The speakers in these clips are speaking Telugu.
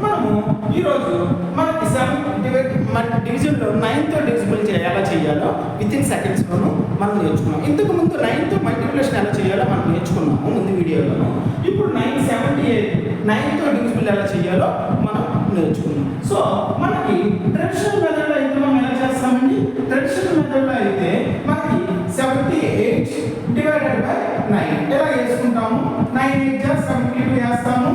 మనము ఈరోజు మనకి 7 డివిజన్లో 9తో డివిజిబుల్ ఎలా చేయాలో వితిన్ సెకండ్స్లోను మనం నేర్చుకున్నాం. ఇంతకు ముందు 9తో మల్టిప్లికేషన్ ఎలా చేయాలో మనం నేర్చుకున్నాము ముందు వీడియోలోను. ఇప్పుడు 9తో డివిజిబుల్ ఎలా చేయాలో మనం నేర్చుకున్నాం. సో మనకి ట్రెడిషనల్ మెథడ్లో అయితే మనం ఎలా చేస్తామండి? ట్రెడిషనల్ మెథడ్లో అయితే మనకి 78 డివైడెడ్ బై 9 ఎలా వేసుకుంటాము? 9 8 72 వేస్తాము.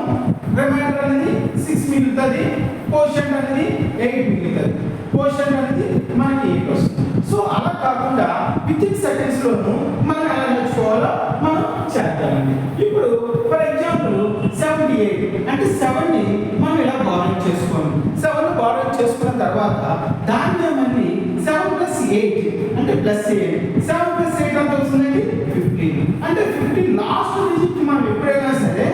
రిమైండర్ అనేది 6 మిగులుతుంది. కోషంట్ అనేది 8 మిగులుతుంది. కోషంట్ అనేది మనకి 8 వస్తుంది. సో అలా కాకుండా వితిన్ సెకండ్స్లోను మనం ఎలా నేర్చుకోవాలో మనం చేద్దామండి. ఇప్పుడు ఫర్ ఎగ్జాంపుల్ 78 అంటే 7ని మనం ఇలా బారోయింగ్ చేసుకోండి. 7 బారోయింగ్ చేసుకున్న తర్వాత దాన్ని మళ్ళీ 7 + 8 అంటే +8. 7 + 8 ఎంత వస్తుందండి? 15. అంటే 15 లాస్ట్ డిజిట్ మనం ఎప్పుడైనా సరే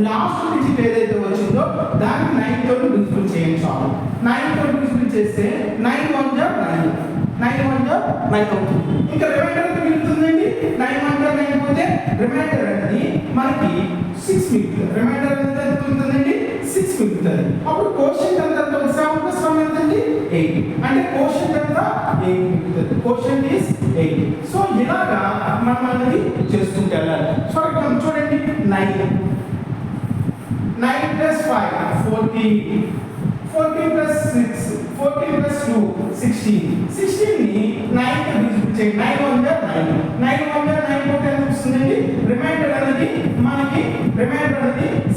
లాస్ట్ డిజిట్ ఏదైతే వచ్చిందో దాన్ని 9 తో డివిజిబుల్ చేయించాలి. 9 తో డివిజిబుల్ చేస్తే 9 1 = 9. 9 1 = 9 అవుతుంది. ఇంకా రిమైండర్ ఎంత మిగులుతుందండి? 9 1 = 9 పోతే రిమైండర్ అనేది మనకి 6 మిగులుతుంది. రిమైండర్ ఎంత ఉంటుందండి? 6 మిగులుతుంది. అప్పుడు కోషంట్ ఎంత? 7 + 1 ఎంతండి? 8. అంటే కోషంట్ ఎంత? 8 మిగులుతుంది. Quotient is 8. సో ఇలాగా మనం అనేది చేసుకుంటూ వెళ్ళాలి. సో ఇక్కడ చూడండి 9 + 5 14. 14 + 6 14 + 2 16. 16ని 9 తో డివిజిబుల్ చేయండి. 9 1 = 9. 9 1 = 9 పోతే ఎంత వస్తుందండి? రిమైండర్ అనేది మనకి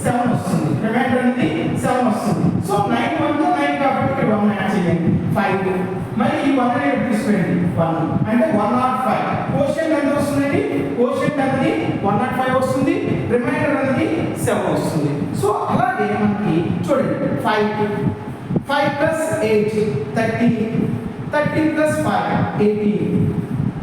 7 వస్తుంది. రిమైండర్ అనేది 7 వస్తుంది. సో 9 1 = 9 కాబట్టి ఇక్కడ 1 యాడ్ చేయండి. 5. మరి ఈ 1 అనేది తీసుకోండి. 1 అంటే 105. కోషంట్ ఎంత వస్తుందండి? కోషంట్ అనేది 105 వస్తుంది. రిమైండర్ అనేది 7 వస్తుంది. సో అలాగే మనకి చూడండి 5 + 8 13. 13 + 5 18.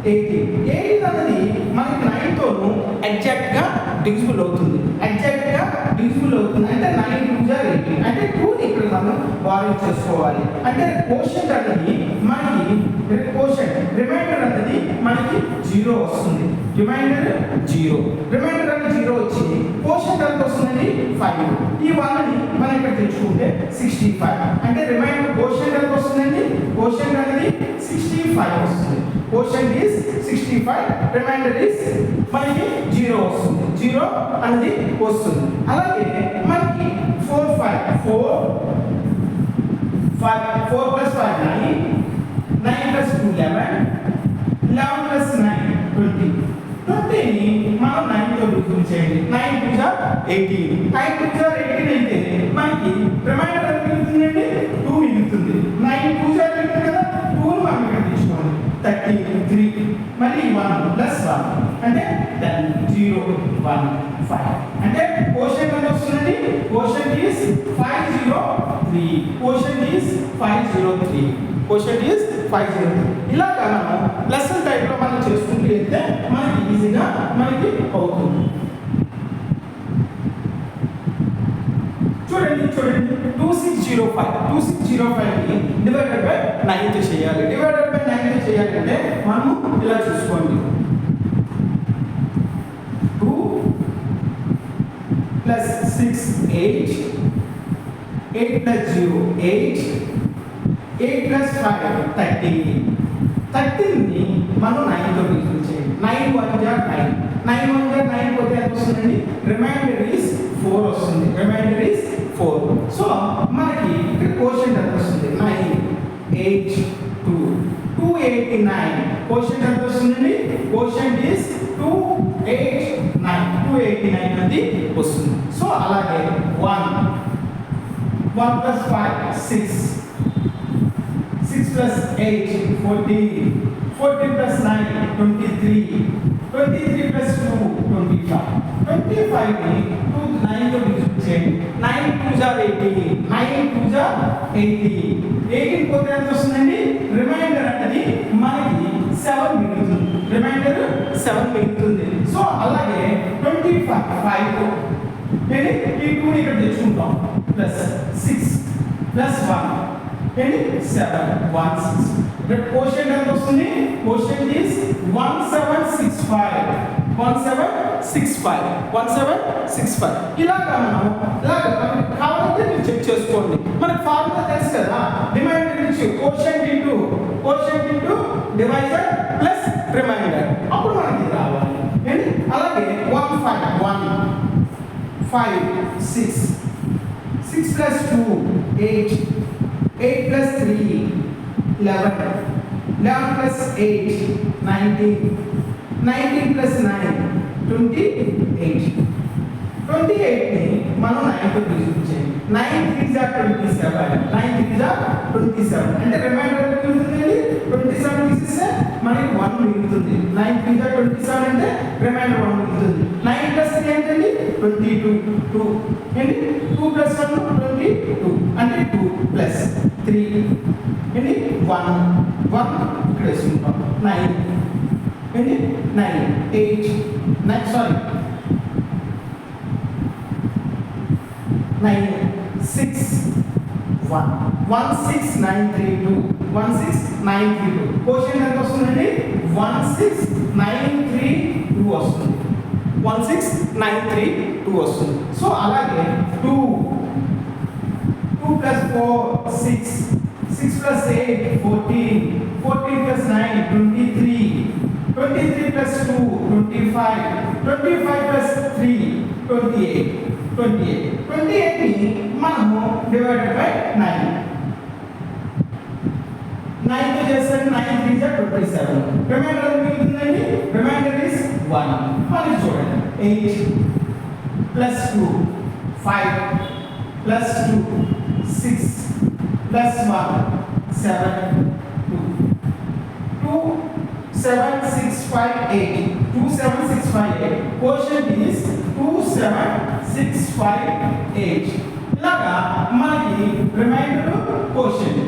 18 అనేది మనకి 9 తోను ఎగ్జాక్ట్ గా డివిజిబుల్ అవుతుంది. ఎగ్జాక్ట్ గా డివిజిబుల్ అవుతుంది అంటే 9 2 = 18. అంటే 2 ఇక్కడ మనం బారోయింగ్ చేసుకోవాలి. అంటే కోషంట్ అనేది మనకి రిమైండర్ అనేది మనకి 0 వస్తుంది. రిమైండర్ 0. రిమైండర్ అనేది 0 వచ్చింది. కోషంట్ ఎంత వస్తుందండి? 5. ఈ 1ని మనం ఇక్కడ తెచ్చుకుంటే 65. అంటే రిమైండర్ కోషంట్ ఎంత వస్తుందండి? కోషంట్ అనేది 65 వస్తుంది. Quotient is 65. రిమైండర్ ఈస్ మనకి 0 వస్తుంది. 0 అనేది వస్తుంది. అలాగే మనకి 4 + 5 9. 9 + 2 11. 11 + 9 20. 20ని మనం 9 తో డివిజిబుల్ చేయండి. 9 2 = 18. 9 2 = 18 అయితే మనకి రిమైండర్ ఎంత మిగులుతుందండి? 2 మిగులుతుంది. 9 2 = 18 కదా. 2ని మనం ఇక్కడ తీసుకోండి. 33. మళ్ళీ 1 + 1 అంటే 10 0 1 5. అంటే కోషంట్ ఎంత వస్తుందండి? Quotient is 503. Quotient is 503. Quotient is 503. ఇలాగా మనం లెసన్ టైప్లో మనం చేసుకుంటూ వెళ్తే మనకి ఈజీగా మనకి అవుతుంది. చూడండి 2605ని డివైడెడ్ బై 9 తో చేయాలి. డివైడెడ్ బై 9 తో చేయాలంటే మనం ఇలా చూసుకోండి. 2 + 6 8. 8 + 0 8. 8 + 5 13. 13ని మనం 9 తో డివిజిబుల్ చేయండి. 9 1 = 9. 9 1 = 9 పోతే ఎంత వస్తుందండి? రిమైండర్ ఈస్ 4 వస్తుంది. Remainder is 4. సో మనకి ఇక్కడ కోషంట్ ఎంత వస్తుంది? 9 8 2 289. కోషంట్ ఎంత వస్తుందండి? Quotient is 289. 289 అనేది వస్తుంది. సో అలాగే 1 + 5 6. 6 + 8 14. 14 + 9 23. 23 + 2 25. 25ని 9 తో డివిజిబుల్ చేయండి. 9 2 = 18. 9 2 = 18. 18 పోతే ఎంత వస్తుందండి? రిమైండర్ అనేది మనకి 7 మిగులుతుంది. రిమైండర్ 7 మిగులుతుంది. సో అలాగే 25 ఈ 2ని ఇక్కడ తెచ్చుకుంటాం. +6 + 1 7 1 6. కోషంట్ ఎంత వస్తుంది? Quotient is 1765. 1765 1765 ఇలాగా మనకి కావాలంటే మీరు చెక్ చేసుకోండి. మనకి ఫార్ములా తెలుసు కదా, రిమైండర్ నుంచి quotient into divisor plus remainder, అప్పుడు మనకి రావాలి. అలాగే 1 5 6 6 plus 2 8 8 plus 3 11 11 plus 8 19 19 plus 9 28 28ని మనం 9తో డివిజన్ చేయండి. 9 3 are 27 9 3 are 27 అంటే రిమైండర్ ఎంత మిగులుతుంది? 27 తీసేస్తే మనకి 1 మిగులుతుంది. 9 3 are 27 అంటే రిమైండర్ 1 మిగులుతుంది. 9 plus 3 ఏంటండి? 22 2 ఏంటి 2 plus 1 22 అంటే 2 plus 3 ఏంటి 1 ఇక్కడ వేసుకుంటాం. 9 ఏంటి 9 8 9 సారీ 9 6 1 16932 16932 క్వశ్చన్ ఎంత వస్తుందండి? 1693 వస్తుంది. 1693 వస్తుంది. సో అలాగే 2 plus 4 6 6 plus 8 14 14 plus 9 23 23 plus 2 25 25 plus 3 28 28ని మనము డివైడెడ్ బై 9 9తో చేస్తే 9 3 are 27 రిమైండర్ ఎంత మిగులుతుందండి? Remainder is 1. మళ్ళీ చూడండి 8 plus 2 5 plus 2 6 plus 1 7 2 27658 27658 quotient is 27658 ఇలాగా మనకి రిమైండర్ క్వశ్చన్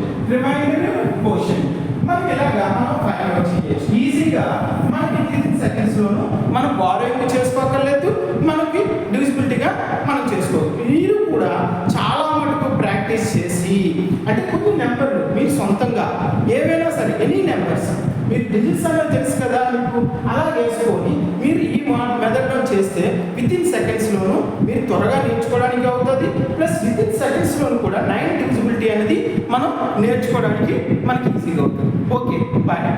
మనకి ఇలాగా మనం ఫైండ్ అవుట్ చేయొచ్చు ఈజీగా. మనకి 3 సెకండ్స్ లోను మనం బారోయింగ్ చేసుకోకర్లేదు, మనకి డివిజిబిలిటీగా మనం చేసుకోవచ్చు. మీరు కూడా చాలా మటుకు ప్రాక్టీస్ చేసి అంటే కొన్ని నెంబర్లు మీరు సొంతంగా ఏవైనా సరే ఎనీ నెంబర్స్ మీరు డిజిట్స్ అనేది తెలుసు కదా మీకు, అలా వేసుకొని మీరు ఈ మెథడ్లో చేస్తే వితిన్ సెకండ్స్లోనూ మీరు త్వరగా నేర్చుకోవడానికి అవుతుంది. ప్లస్ వితిన్ సెకండ్స్లోనూ కూడా 9 డివిజిబిలిటీ అనేది మనం నేర్చుకోవడానికి మనకి ఈజీగా అవుతుంది. Okay, bye.